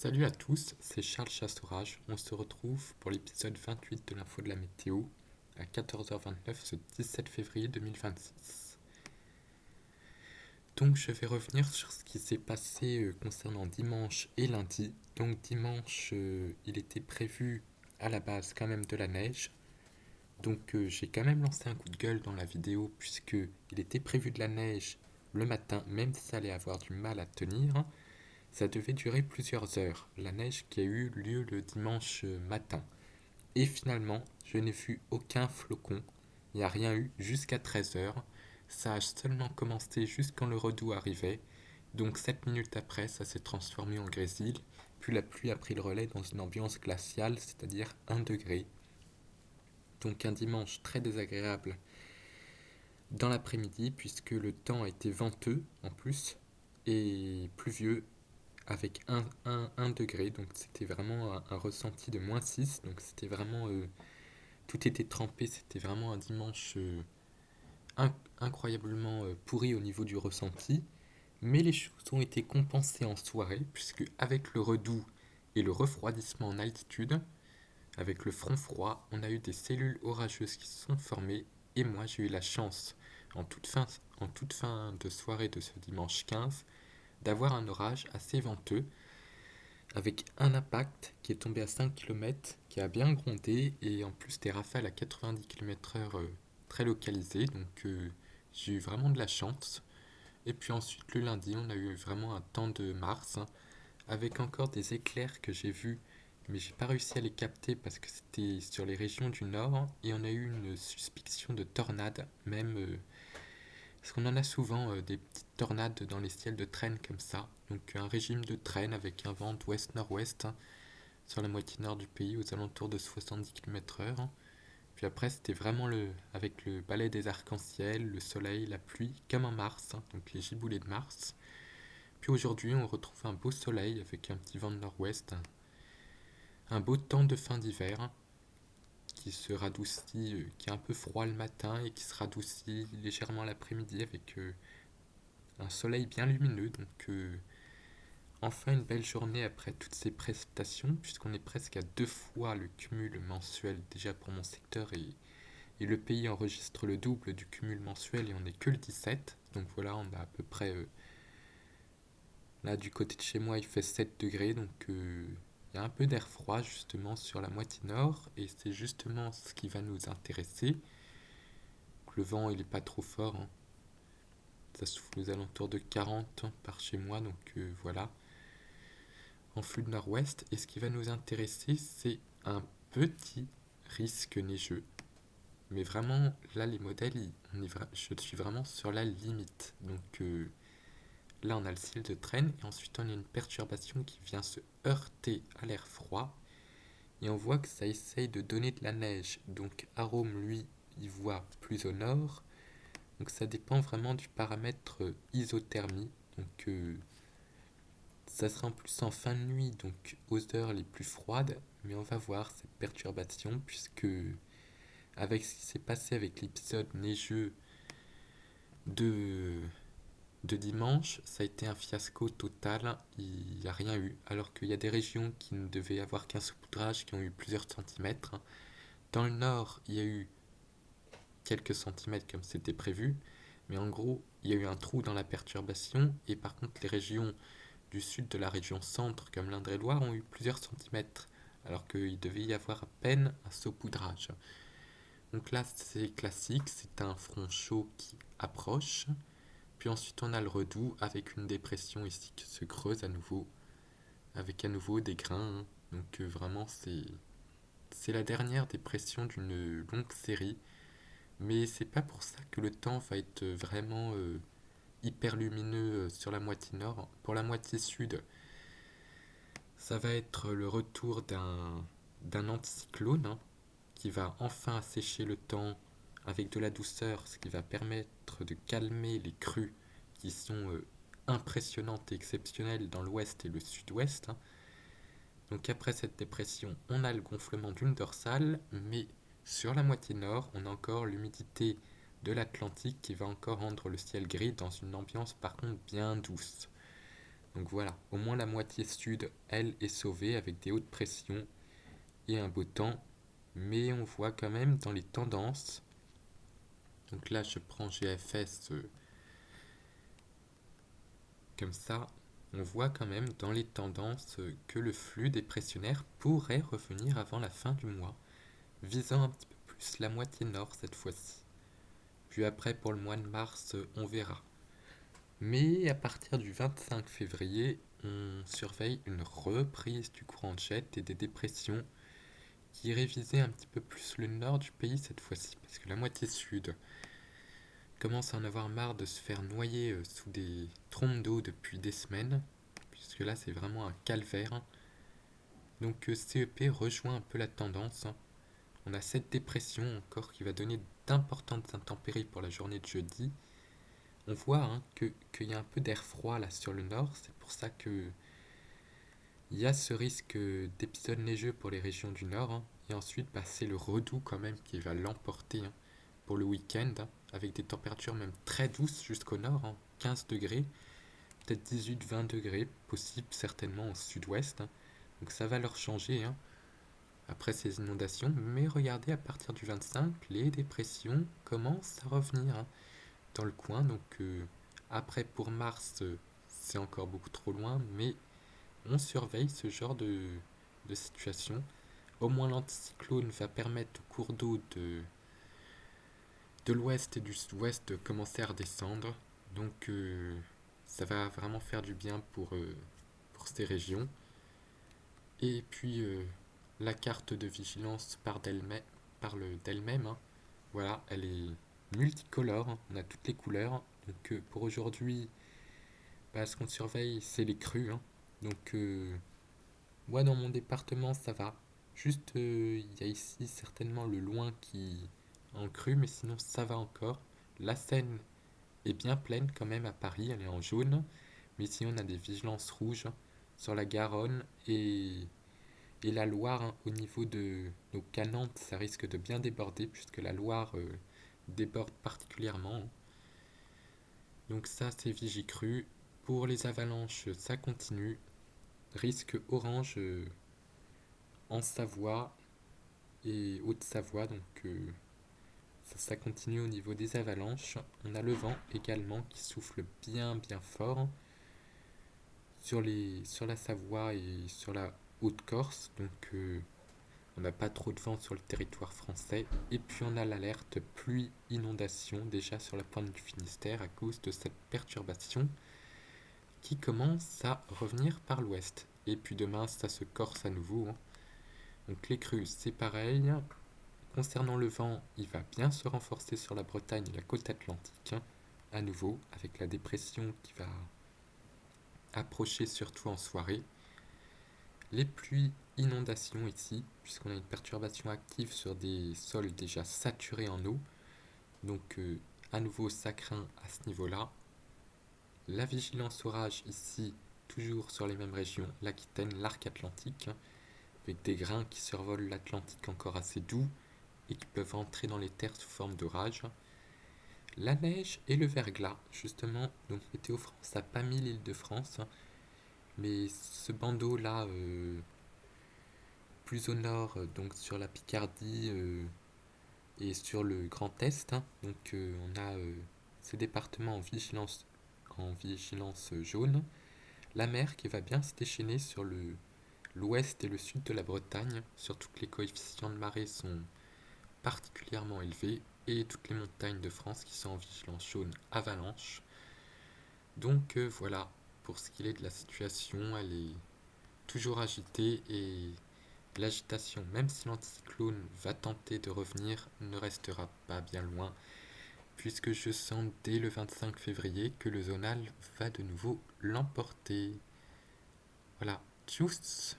Salut à tous, c'est Charles Chassaurage. On se retrouve pour l'épisode 28 de l'info de la météo à 14h29 ce 17 février 2026. Donc je vais revenir sur ce qui s'est passé concernant dimanche et lundi. Donc dimanche, il était prévu à la base quand même de la neige. Donc j'ai quand même lancé un coup de gueule dans la vidéo puisque il était prévu de la neige le matin, même si ça allait avoir du mal à tenir. Ça devait durer plusieurs heures, la neige qui a eu lieu le dimanche matin. Et finalement, je n'ai vu aucun flocon. Il n'y a rien eu jusqu'à 13 heures. Ça a seulement commencé juste quand le redout arrivait. Donc 7 minutes après, ça s'est transformé en grésil. Puis la pluie a pris le relais dans une ambiance glaciale, c'est-à-dire 1 degré. Donc un dimanche très désagréable dans l'après-midi, puisque le temps a été venteux en plus, et pluvieux avec 1 degré, donc c'était vraiment un ressenti de -6, donc c'était vraiment, tout était trempé, c'était vraiment un dimanche incroyablement pourri au niveau du ressenti, mais les choses ont été compensées en soirée, puisque avec le redout et le refroidissement en altitude, avec le front froid, on a eu des cellules orageuses qui se sont formées, et moi j'ai eu la chance, en toute fin de soirée de ce dimanche 15, d'avoir un orage assez venteux, avec un impact qui est tombé à 5 km, qui a bien grondé, et en plus des rafales à 90 km/h très localisées, donc j'ai eu vraiment de la chance. Et puis ensuite le lundi, on a eu vraiment un temps de Mars, hein, avec encore des éclairs que j'ai vus, mais j'ai pas réussi à les capter parce que c'était sur les régions du nord, et on a eu une suspicion de tornade, même parce qu'on en a souvent des petites tornades dans les ciels de traîne comme ça. Donc un régime de traîne avec un vent d'ouest-nord-ouest, hein, sur la moitié nord du pays aux alentours de 70 km/h. Puis après c'était vraiment avec le balai des arcs-en-ciel, le soleil, la pluie, comme en mars, hein, donc les giboulées de Mars. Puis aujourd'hui on retrouve un beau soleil avec un petit vent de nord-ouest, un beau temps de fin d'hiver qui se radoucit, qui est un peu froid le matin et qui se radoucit légèrement l'après-midi avec un soleil bien lumineux. Donc enfin une belle journée après toutes ces prestations, puisqu'on est presque à 2 fois le cumul mensuel déjà pour mon secteur, et le pays enregistre le double du cumul mensuel et on n'est que le 17. Donc voilà, on a à peu près... là du côté de chez moi il fait 7 degrés, donc il y a un peu d'air froid justement sur la moitié nord, et c'est justement ce qui va nous intéresser. Le vent il est pas trop fort, hein. Ça souffle aux alentours de 40 par chez moi, donc voilà, en flux de nord-ouest. Et ce qui va nous intéresser, c'est un petit risque neigeux. Mais vraiment, là, les modèles, je suis vraiment sur la limite. Donc là, on a le ciel de traîne, et ensuite, on a une perturbation qui vient se heurter à l'air froid. Et on voit que ça essaye de donner de la neige. Donc Arôme, lui, il voit plus au nord. Donc ça dépend vraiment du paramètre isothermie. Donc ça sera en plus en fin de nuit, donc aux heures les plus froides, mais on va voir cette perturbation, puisque avec ce qui s'est passé avec l'épisode neigeux de, de dimanche, ça a été un fiasco total, il n'y a rien eu, alors qu'il y a des régions qui ne devaient avoir qu'un saupoudrage qui ont eu plusieurs centimètres. Dans le nord, il y a eu quelques centimètres comme c'était prévu, mais en gros, il y a eu un trou dans la perturbation, et par contre les régions du sud de la région centre, comme l'Indre-et-Loire, ont eu plusieurs centimètres, alors qu'il devait y avoir à peine un saupoudrage. Donc là, c'est classique, c'est un front chaud qui approche. Puis ensuite, on a le redout avec une dépression ici qui se creuse à nouveau, avec à nouveau des grains, hein. Donc vraiment, c'est la dernière dépression d'une longue série. Mais c'est pas pour ça que le temps va être vraiment hyper lumineux sur la moitié nord. Pour la moitié sud, ça va être le retour d'un anticyclone, hein, qui va enfin assécher le temps avec de la douceur, ce qui va permettre de calmer les crues qui sont impressionnantes et exceptionnelles dans l'ouest et le sud-ouest, hein. Donc après cette dépression, on a le gonflement d'une dorsale, mais sur la moitié nord, on a encore l'humidité de l'Atlantique qui va encore rendre le ciel gris dans une ambiance par contre bien douce. Donc voilà, au moins la moitié sud, elle, est sauvée avec des hautes pressions et un beau temps. Mais on voit quand même dans les tendances, donc là je prends GFS comme ça, on voit quand même dans les tendances que le flux dépressionnaire pourrait revenir avant la fin du mois, visant un petit peu plus la moitié nord cette fois-ci. Puis après pour le mois de mars, on verra. Mais à partir du 25 février, on surveille une reprise du courant de jet et des dépressions qui irait viser un petit peu plus le nord du pays cette fois-ci, parce que la moitié sud commence à en avoir marre de se faire noyer sous des trompes d'eau depuis des semaines, puisque là c'est vraiment un calvaire. Donc CEP rejoint un peu la tendance. On a cette dépression encore qui va donner d'importantes intempéries pour la journée de jeudi. On voit qu'il y a un peu d'air froid là sur le nord, c'est pour ça que il y a ce risque d'épisodes neigeux pour les régions du nord, hein. Et ensuite, bah, c'est le redout quand même qui va l'emporter, hein, pour le week-end, hein, avec des températures même très douces jusqu'au nord, hein, 15 degrés, peut-être 18-20 degrés, possible certainement au sud-ouest, hein. Donc ça va leur changer, hein, après ces inondations. Mais regardez, à partir du 25, les dépressions commencent à revenir, hein, dans le coin. Donc après pour mars, c'est encore beaucoup trop loin, mais on surveille ce genre de situation. Au moins l'anticyclone va permettre aux cours d'eau de l'ouest et du sud-ouest de commencer à redescendre. Donc ça va vraiment faire du bien pour ces régions. Et puis la carte de vigilance parle d'elle-même, hein. Voilà, elle est multicolore, hein. On a toutes les couleurs. Donc pour aujourd'hui, bah, ce qu'on surveille, c'est les crues, hein. Donc moi, dans mon département, ça va. Juste, il y a ici certainement le loin qui est en crue, mais sinon, ça va encore. La Seine est bien pleine quand même à Paris, elle est en jaune. Mais ici, on a des vigilances rouges sur la Garonne et la Loire, hein, au niveau de nos Nantes, ça risque de bien déborder, puisque la Loire déborde particulièrement, hein. Donc ça, c'est Vigicru. Pour les avalanches, ça continue. Risque orange en Savoie et Haute-Savoie, donc ça continue au niveau des avalanches. On a le vent également qui souffle bien bien fort sur la Savoie et sur la Haute-Corse, donc on n'a pas trop de vent sur le territoire français. Et puis on a l'alerte pluie-inondation déjà sur la pointe du Finistère à cause de cette perturbation qui commence à revenir par l'ouest. Et puis demain ça se corse à nouveau, hein. Donc les crues c'est pareil. Concernant le vent, il va bien se renforcer sur la Bretagne et la côte atlantique, hein, à nouveau, avec la dépression qui va approcher surtout en soirée. Les pluies, inondations ici, puisqu'on a une perturbation active sur des sols déjà saturés en eau. Donc à nouveau ça craint à ce niveau-là. La vigilance orage ici, toujours sur les mêmes régions, l'Aquitaine, l'arc atlantique, hein, avec des grains qui survolent l'Atlantique encore assez doux et qui peuvent entrer dans les terres sous forme d'orage. La neige et le verglas, justement, donc Météo France n'a pas mis l'île de France, hein, mais ce bandeau-là, plus au nord, donc sur la Picardie et sur le Grand Est, hein, donc on a ce département en vigilance jaune. La mer qui va bien se déchaîner sur l'ouest et le sud de la Bretagne, surtout que les coefficients de marée sont particulièrement élevés, et toutes les montagnes de France qui sont en vigilance jaune avalanche. Donc voilà, pour ce qu'il est de la situation, elle est toujours agitée et l'agitation, même si l'anticyclone va tenter de revenir, ne restera pas bien loin, puisque je sens dès le 25 février que le zonal va de nouveau l'emporter. Voilà, tchuss!